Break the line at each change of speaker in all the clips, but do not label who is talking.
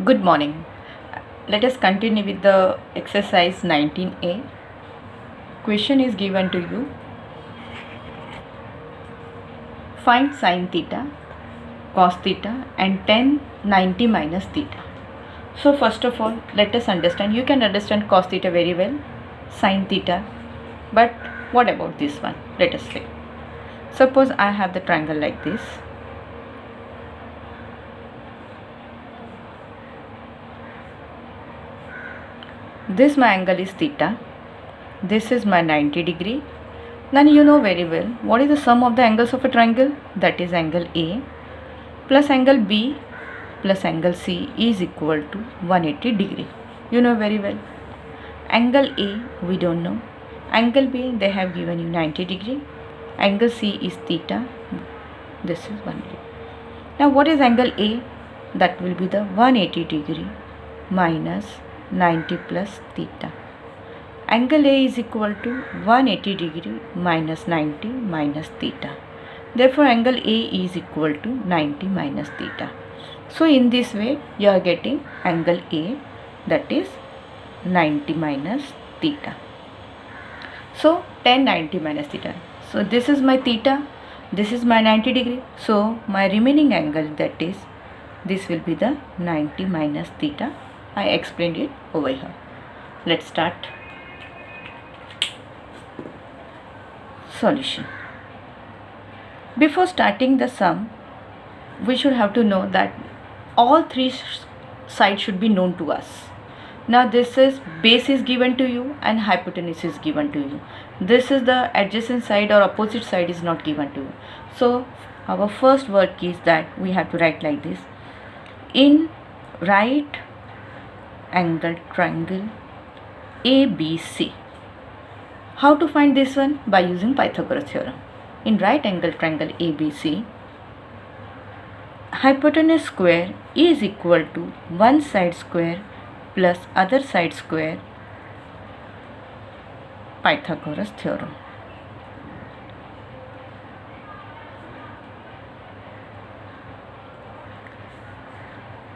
Good morning. Let us continue with the exercise 19a. Question is given to you. Find sin theta, cos theta and tan 90 minus theta. So first of all, let us understand. You can understand cos theta very well, sin theta. But what about this one? Let us see. Suppose I have the triangle like this. This my angle is theta. This is my 90 degree. Then you know very well what is the sum of the angles of a triangle? That is angle A plus angle B plus angle C is equal to 180 degree. You know very well. Angle A we don't know. Angle B they have given you 90 degree. Angle C is theta. This is 180. Now what is angle A? That will be the 180 degree minus 90 plus theta. Angle A is equal to 180 degree minus 90 minus theta. Therefore, angle A is equal to 90 minus theta. So, in this way, you are getting angle A, that is 90 minus theta. So, tan 90 minus theta. So, this is my theta, this is my 90 degree. So, my remaining angle, that is, this will be the 90 minus theta. I explained it over here. Let's start. Solution. Before starting the sum, we should have to know that all three sides should be known to us. Now this is base is given to you and hypotenuse is given to you. This is the adjacent side or opposite side is not given to you. So our first work is that we have to write like this. In right angle triangle ABC. How to find this one? By using Pythagoras theorem. In right angle triangle ABC, hypotenuse square is equal to one side square plus other side square, Pythagoras theorem.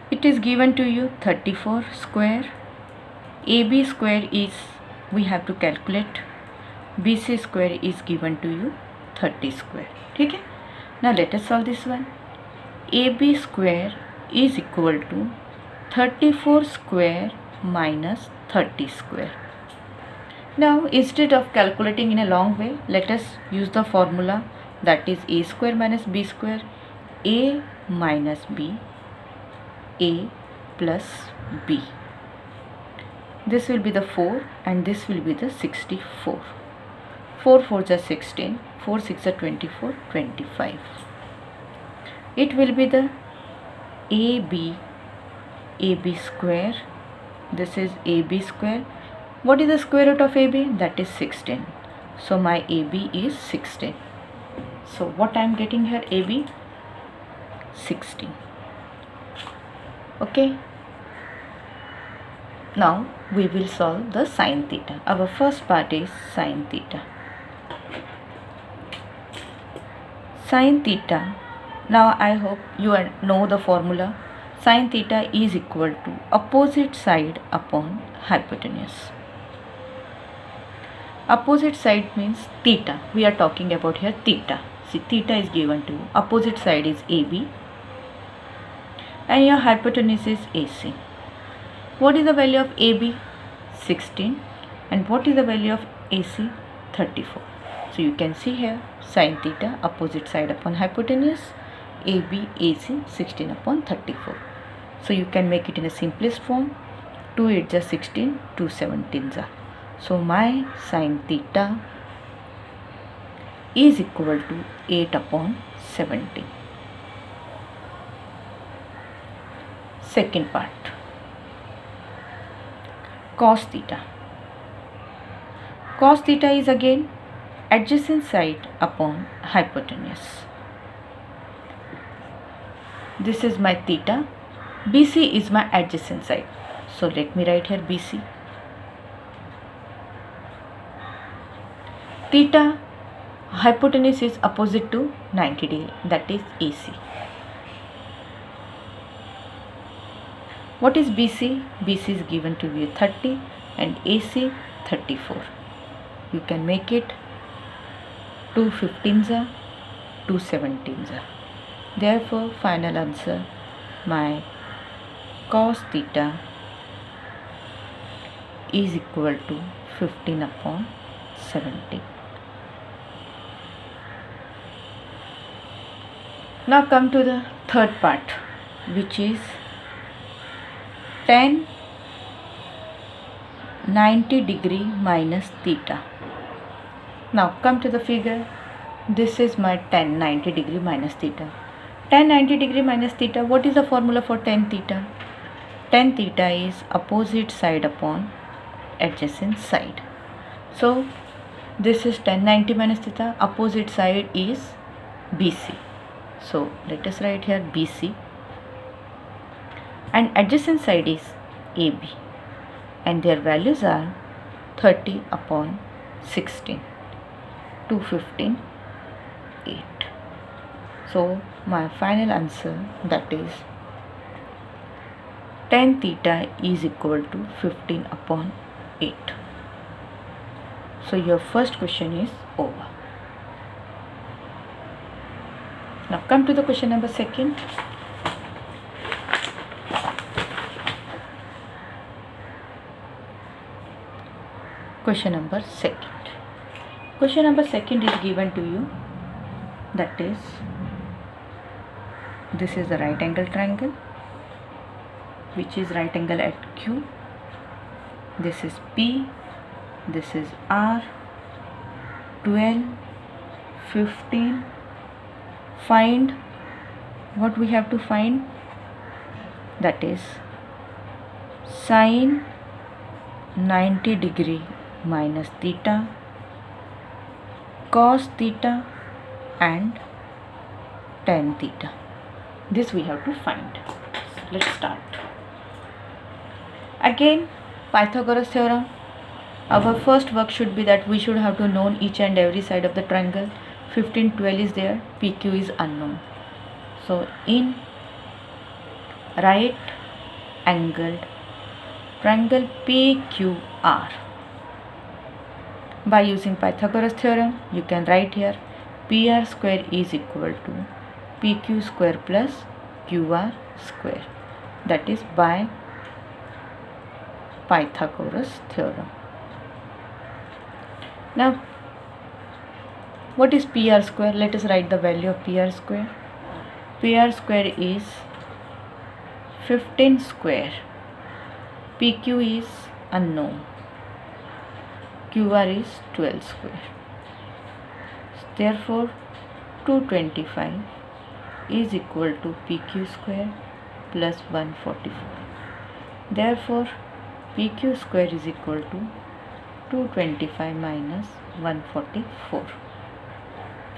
It is given to you 34 square. AB square is, we have to calculate. BC square is given to you 30 square. Okay? Now let us solve this one. AB square is equal to 34 square minus 30 square. Now instead of calculating in a long way, let us use the formula, that is A square minus B square. A minus B, A plus B. This will be the 4 and this will be the 64. 4 4s are 16, 4 6 are 24, 25. It will be the AB square. This is AB square. What is the square root of AB? That is 16. So my AB is 16. So what I am getting here? AB 16. Okay. Now we will solve the sin theta. Our first part is sin theta. Sin theta, now I hope you know the formula. Sin theta is equal to opposite side upon hypotenuse. Opposite side means theta. We are talking about here theta. See, theta is given to you. Opposite side is AB and your hypotenuse is AC. What is the value of AB? 16. And what is the value of AC? 34. So you can see here sin theta, opposite side upon hypotenuse, AB, AC, 16 upon 34. So you can make it in a simplest form. 2 8 is 16, 2 17s are. So my sin theta is equal to 8 upon 17. Second part. Cos theta. Cos theta is again adjacent side upon hypotenuse. This is my theta. BC is my adjacent side. So let me write here BC. Theta, hypotenuse is opposite to 90 degree, that is AC. What is BC? BC is given to be 30 and AC 34. You can make it 2 15s are 2 17s are. Therefore, final answer, my cos theta is equal to 15 upon 70. Now come to the third part, which is tan 90 degree minus theta. Now come to the figure. This is my tan 90 degree minus theta. Tan 90 degree minus theta, what is the formula for tan theta? Tan theta is opposite side upon adjacent side. So this is tan 90 minus theta, opposite side is BC. So let us write here BC, and adjacent side is AB, and their values are 30 upon 16, 215, 8. So my final answer, that is tan theta is equal to 15 upon 8. So your first question is over. Now come to the question number second. Question number second. Question number second is given to you, that is, this is the right angle triangle, which is right angle at Q. This is P, this is R, 12, 15. Find what we have to find, that is sine 90 degree minus theta, cos theta and tan theta. This we have to find. Let's start. Again, Pythagoras theorem. Our first work should be that we should have to know each and every side of the triangle. 15, 12 is there, PQ is unknown. So in right angled triangle PQR, by using Pythagoras theorem, you can write here PR square is equal to PQ square plus QR square. That is by Pythagoras theorem. Now, what is PR square? Let us write the value of PR square. PR square is 15 square. PQ is unknown. QR is 12 square. Therefore, 225 is equal to PQ square plus 144. Therefore, PQ square is equal to 225 minus 144.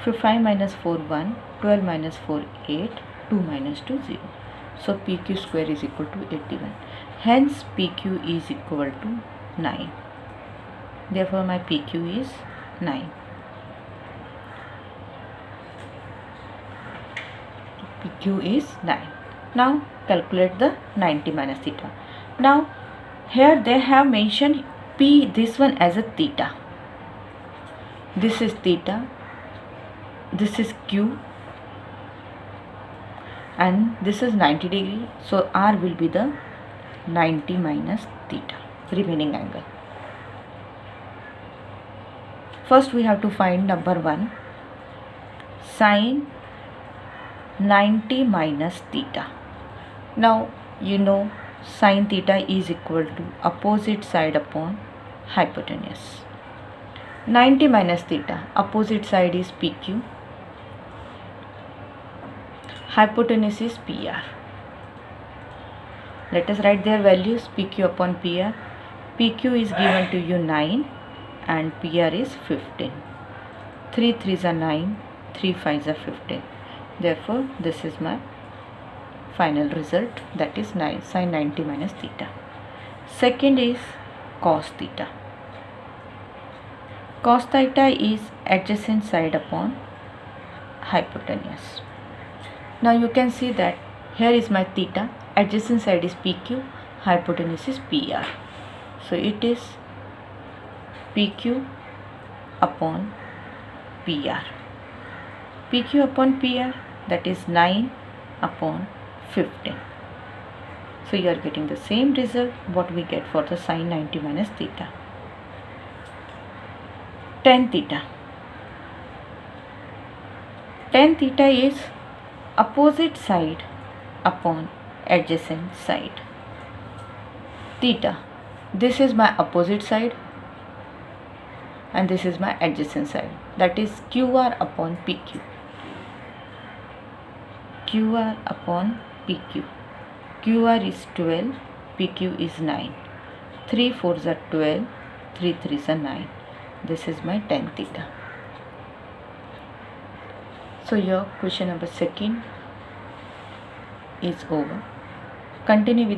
5 minus 4 1, 12 minus 4 8, 2 minus 2 0. So PQ square is equal to 81. Hence PQ is equal to 9. Therefore my PQ is 9. PQ is 9. Now calculate the 90 minus theta. Now here they have mentioned P, this one, as a theta. This is theta. This is Q and this is 90 degree. So R will be the 90 minus theta, remaining angle. First we have to find number 1, sine 90 minus theta. Now you know sine theta is equal to opposite side upon hypotenuse. 90 minus theta, opposite side is PQ, hypotenuse is PR. Let us write their values, PQ upon PR. PQ is given to you 9 and PR is 15. 3 3s are 9, 3 5s are 15. Therefore, this is my final result, that is 9 sine 90 minus theta. Second is cos theta. Cos theta is adjacent side upon hypotenuse. Now you can see that here is my theta, adjacent side is PQ, hypotenuse is PR. So it is PQ upon PR. PQ upon PR, that is 9 upon 15. So you are getting the same result what we get for the sine 90 minus theta. Tan theta. Tan theta is opposite side upon adjacent side. Theta, this is my opposite side and this is my adjacent side, that is QR upon PQ. QR upon PQ. QR is 12, PQ is 9. 3 4s are 12, 3 3s are 9. This is my tan theta. So your question number 2 is over. Continue with the